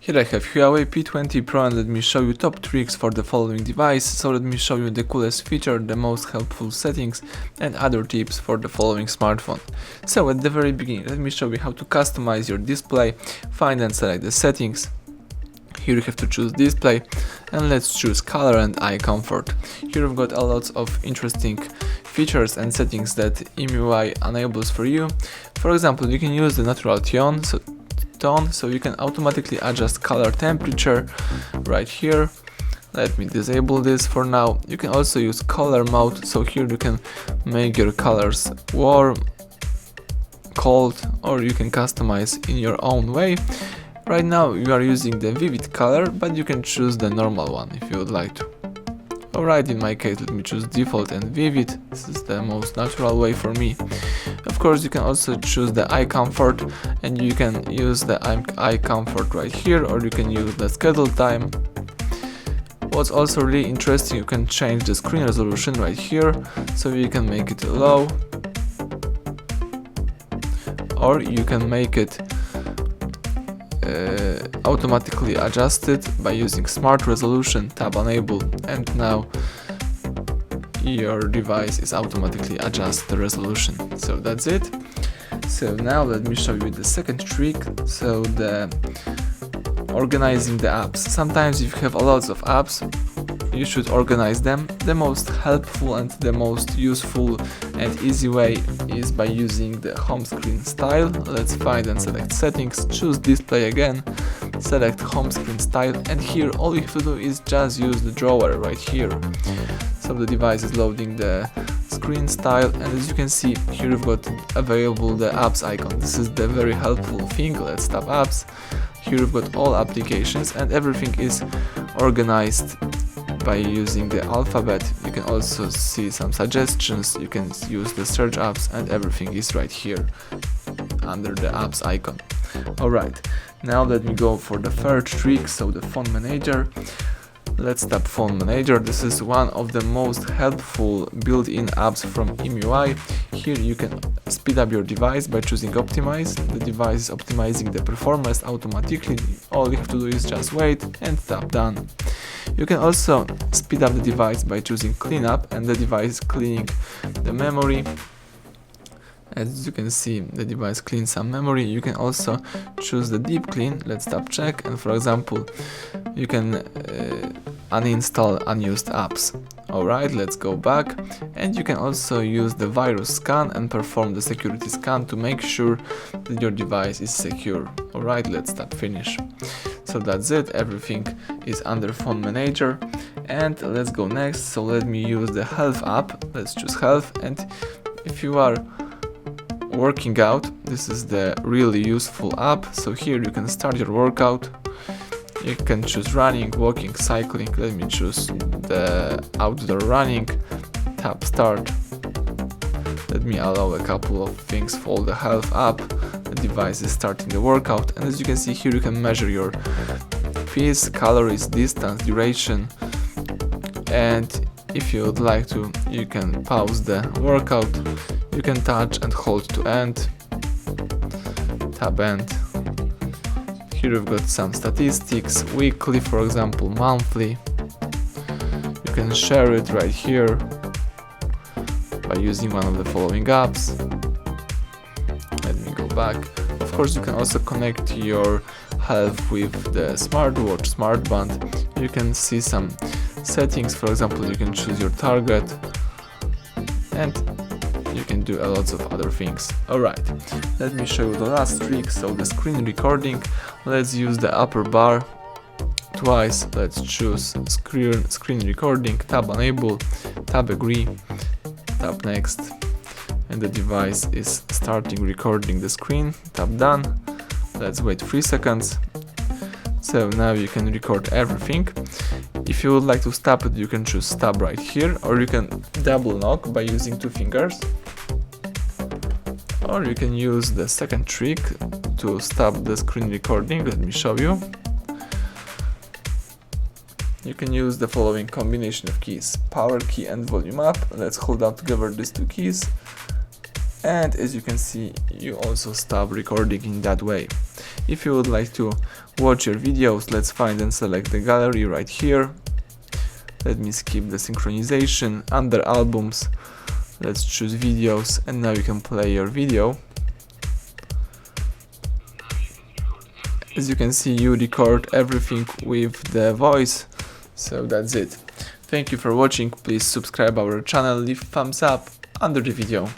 Here I have HUAWEI P20 Pro and let me show you top tricks for the following device. So let me show you the coolest feature, the most helpful settings and other tips for the following smartphone. So at the very beginning, let me show you how to customize your display. Find and select the settings. Here you have to choose display and let's choose color and eye comfort. Here we've got a lot of interesting features and settings that HUAWEI enables for you. For example, you can use the natural tone, so you can automatically adjust color temperature right here. Let me disable this for now. You can also use color mode, so here you can make your colors warm, cold, or you can customize in your own way. Right now you are using the vivid color, but you can choose the normal one if you would like to. Alright, in my case let me choose default and vivid. This is the most natural way for me. Of course you can also choose the eye comfort and you can use the eye comfort right here, or you can use the schedule time. What's also really interesting, you can change the screen resolution right here, so you can make it low or you can make it automatically adjusted by using smart resolution, tab enable, and now your device is automatically adjust the resolution. So that's it. So now let me show you the second trick, so the organizing the apps. Sometimes if you have a lot of apps, you should organize them. The most helpful and the most useful and easy way is by using the home screen style. Let's find and select settings, choose display again, select home screen style, and here all you have to do is just use the drawer right here. So the device is loading the screen style, and as you can see here you've got available the apps icon. This is the very helpful thing. Let's tap apps. Here you've got all applications and everything is organized by using the alphabet. You can also see some suggestions, you can use the search apps, and everything is right here under the apps icon. Alright, now let me go for the third trick, so the phone manager. Let's tap phone manager. This is one of the most helpful built-in apps from HUAWEI. Here you can speed up your device by choosing optimize. The device is optimizing the performance automatically. All you have to do is just wait and tap done. You can also speed up the device by choosing cleanup, and the device is cleaning the memory. As you can see, the device cleans some memory. You can also choose the deep clean. Let's tap check, and for example you can uninstall unused apps. Alright, let's go back, and you can also use the virus scan and perform the security scan to make sure that your device is secure. Alright, let's tap finish. So that's it, everything is under phone manager, and let's go next. So let me use the health app. Let's choose health, and if you are working out, this is the really useful app. So here you can start your workout. You can choose running, walking, cycling. Let me choose the outdoor running, tap start. Let me allow a couple of things for the health app. The device is starting the workout, and as you can see here you can measure your pace, calories, distance, duration, and if you would like to, you can pause the workout. You can touch and hold to end, tap end. Here you've got some statistics, weekly for example, monthly. You can share it right here by using one of the following apps. Let me go back. Of course you can also connect your health with the smartwatch, smartband. You can see some settings, for example you can choose your target, and you can do a lot of other things. Alright, let me show you the last trick, so the screen recording. Let's use the upper bar twice. Let's choose screen recording, tap enable, tap agree, tap next, and the device is starting recording the screen. Tap done. Let's wait 3 seconds. So now you can record everything. If you would like to stop it, you can choose stop right here, or you can double knock by using 2 fingers, or you can use the second trick to stop the screen recording. Let me show you. You can use the following combination of keys: power key and volume up. Let's hold down together these 2 keys, and as you can see, you also stop recording in that way. If you would like to watch your videos, let's find and select the gallery right here. Let me skip the synchronization. Under albums, let's choose videos, and now you can play your video. As you can see, you record everything with the voice, so that's it. Thank you for watching. Please subscribe our channel, leave thumbs up under the video.